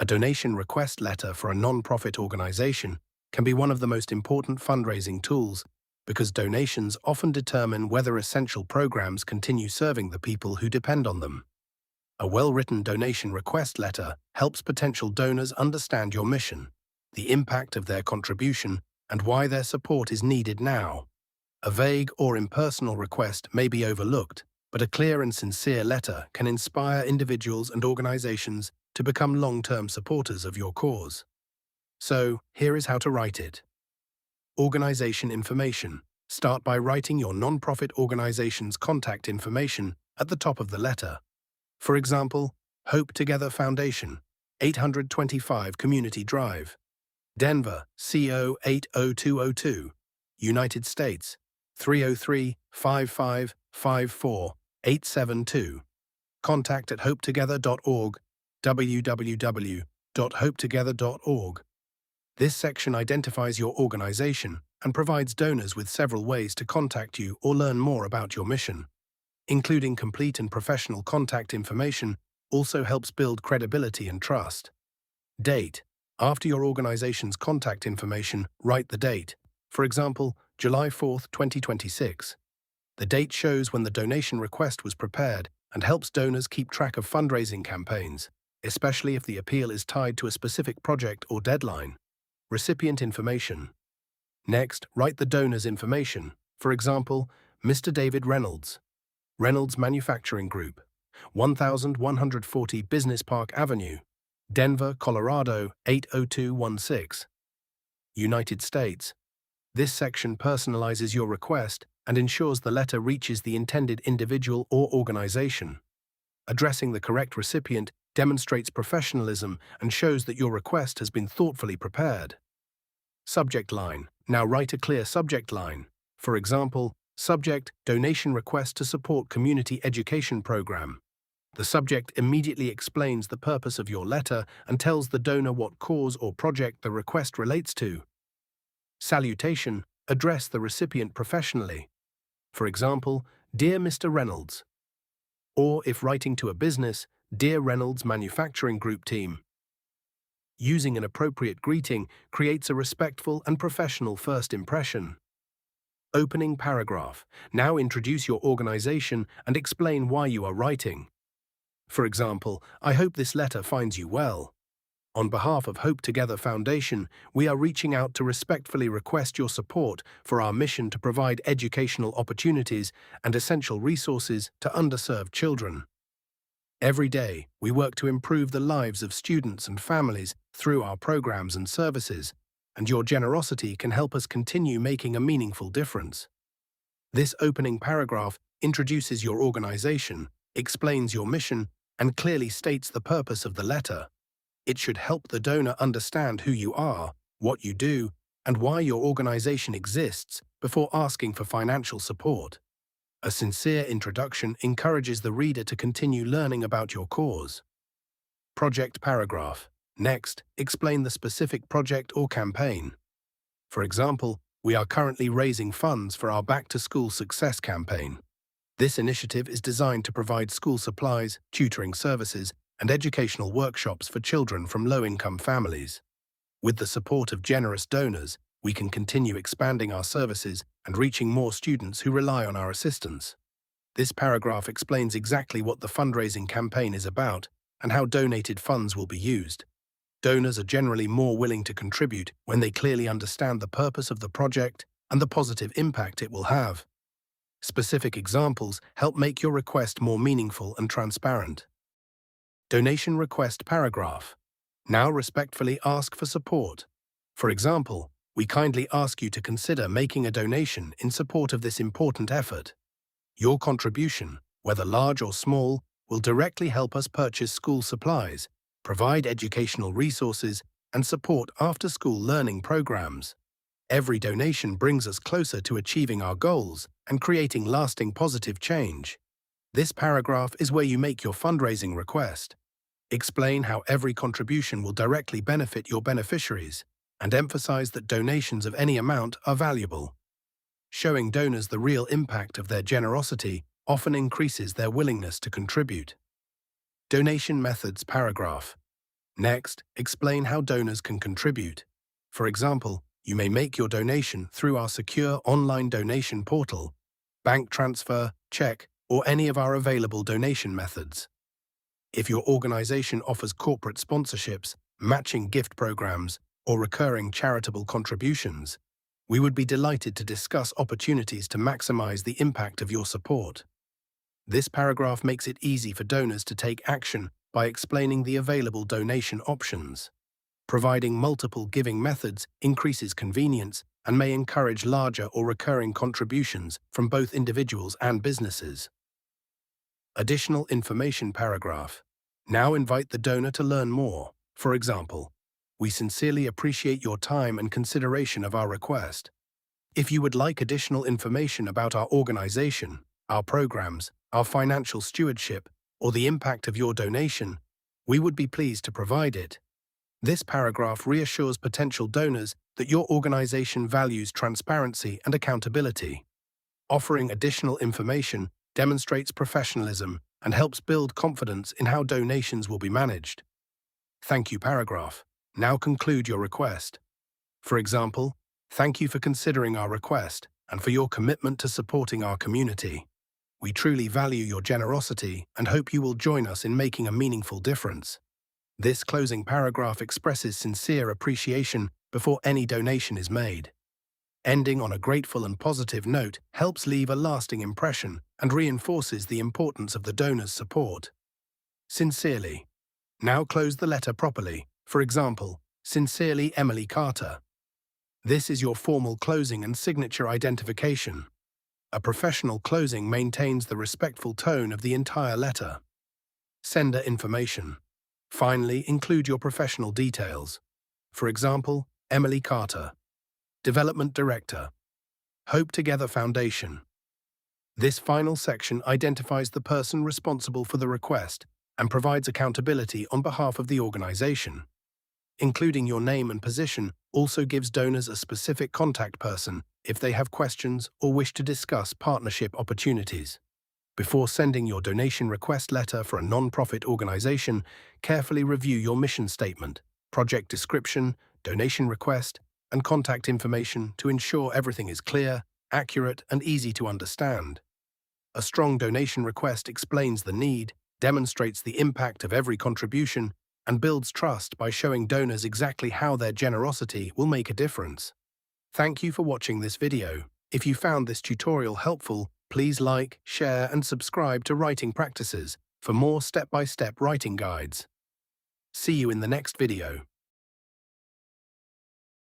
A donation request letter for a non-profit organization can be one of the most important fundraising tools because donations often determine whether essential programs continue serving the people who depend on them. A well-written donation request letter helps potential donors understand your mission, the impact of their contribution, and why their support is needed now. A vague or impersonal request may be overlooked, but a clear and sincere letter can inspire individuals and organizations to become long-term supporters of your cause. So, here is how to write it. Organization information. Start by writing your non-profit organization's contact information at the top of the letter. For example, Hope Together Foundation, 825 Community Drive, Denver, CO 80202, United States, 303-5554-872. Contact at hopetogether.org, www.hopetogether.org. This section identifies your organization and provides donors with several ways to contact you or learn more about your mission. Including complete and professional contact information also helps build credibility and trust. Date. After your organization's contact information, write the date. For example, July 4, 2026. The date shows when the donation request was prepared and helps donors keep track of fundraising campaigns, especially if the appeal is tied to a specific project or deadline. Recipient information. Next, write the donor's information. For example, Mr. David Reynolds, Reynolds Manufacturing Group, 1140 Business Park Avenue, Denver, Colorado, 80216. United States. This section personalizes your request and ensures the letter reaches the intended individual or organization. Addressing the correct recipient demonstrates professionalism and shows that your request has been thoughtfully prepared. Subject line. Now write a clear subject line. For example, subject, donation request to support community education program. The subject immediately explains the purpose of your letter and tells the donor what cause or project the request relates to. Salutation. Address the recipient professionally. For example, Dear Mr. Reynolds. Or if writing to a business, Dear Reynolds Manufacturing Group team. Using an appropriate greeting creates a respectful and professional first impression. Opening paragraph. Now introduce your organization and explain why you are writing. For example, I hope this letter finds you well. On behalf of Hope Together Foundation, we are reaching out to respectfully request your support for our mission to provide educational opportunities and essential resources to underserved children. Every day, we work to improve the lives of students and families through our programs and services, and your generosity can help us continue making a meaningful difference. This opening paragraph introduces your organization, explains your mission, and clearly states the purpose of the letter. It should help the donor understand who you are, what you do, and why your organization exists before asking for financial support. A sincere introduction encourages the reader to continue learning about your cause. Project paragraph. Next, explain the specific project or campaign. For example, we are currently raising funds for our Back to School Success campaign. This initiative is designed to provide school supplies, tutoring services, and educational workshops for children from low-income families. With the support of generous donors, we can continue expanding our services and reaching more students who rely on our assistance. This paragraph explains exactly what the fundraising campaign is about and how donated funds will be used. Donors are generally more willing to contribute when they clearly understand the purpose of the project and the positive impact it will have. Specific examples help make your request more meaningful and transparent. Donation request paragraph. Now respectfully ask for support. For example, we kindly ask you to consider making a donation in support of this important effort. Your contribution, whether large or small, will directly help us purchase school supplies, provide educational resources, and support after-school learning programs. Every donation brings us closer to achieving our goals and creating lasting positive change. This paragraph is where you make your fundraising request. Explain how every contribution will directly benefit your beneficiaries, and emphasize that donations of any amount are valuable. Showing donors the real impact of their generosity often increases their willingness to contribute. Donation methods paragraph. Next, explain how donors can contribute. For example, you may make your donation through our secure online donation portal, bank transfer, check, or any of our available donation methods. If your organization offers corporate sponsorships, matching gift programs, or recurring charitable contributions, we would be delighted to discuss opportunities to maximize the impact of your support. This paragraph makes it easy for donors to take action by explaining the available donation options. Providing multiple giving methods increases convenience and may encourage larger or recurring contributions from both individuals and businesses. Additional information paragraph. Now invite the donor to learn more. For example, we sincerely appreciate your time and consideration of our request. If you would like additional information about our organization, our programs, our financial stewardship, or the impact of your donation, we would be pleased to provide it. This paragraph reassures potential donors that your organization values transparency and accountability. Offering additional information demonstrates professionalism and helps build confidence in how donations will be managed. Thank you paragraph. Now conclude your request. For example, thank you for considering our request and for your commitment to supporting our community. We truly value your generosity and hope you will join us in making a meaningful difference. This closing paragraph expresses sincere appreciation before any donation is made. Ending on a grateful and positive note helps leave a lasting impression and reinforces the importance of the donor's support. Sincerely. Now close the letter properly. For example, Sincerely Emily Carter. This is your formal closing and signature identification. A professional closing maintains the respectful tone of the entire letter. Sender information. Finally, include your professional details. For example, Emily Carter, Development Director, Hope Together Foundation. This final section identifies the person responsible for the request and provides accountability on behalf of the organization. Including your name and position also gives donors a specific contact person if they have questions or wish to discuss partnership opportunities. Before sending your donation request letter for a non-profit organization, carefully review your mission statement, project description, donation request, and contact information to ensure everything is clear, accurate, and easy to understand. A strong donation request explains the need, demonstrates the impact of every contribution, and builds trust by showing donors exactly how their generosity will make a difference. Thank you for watching this video. If you found this tutorial helpful, please like, share, and subscribe to Writing Practices for more step-by-step writing guides. See you in the next video.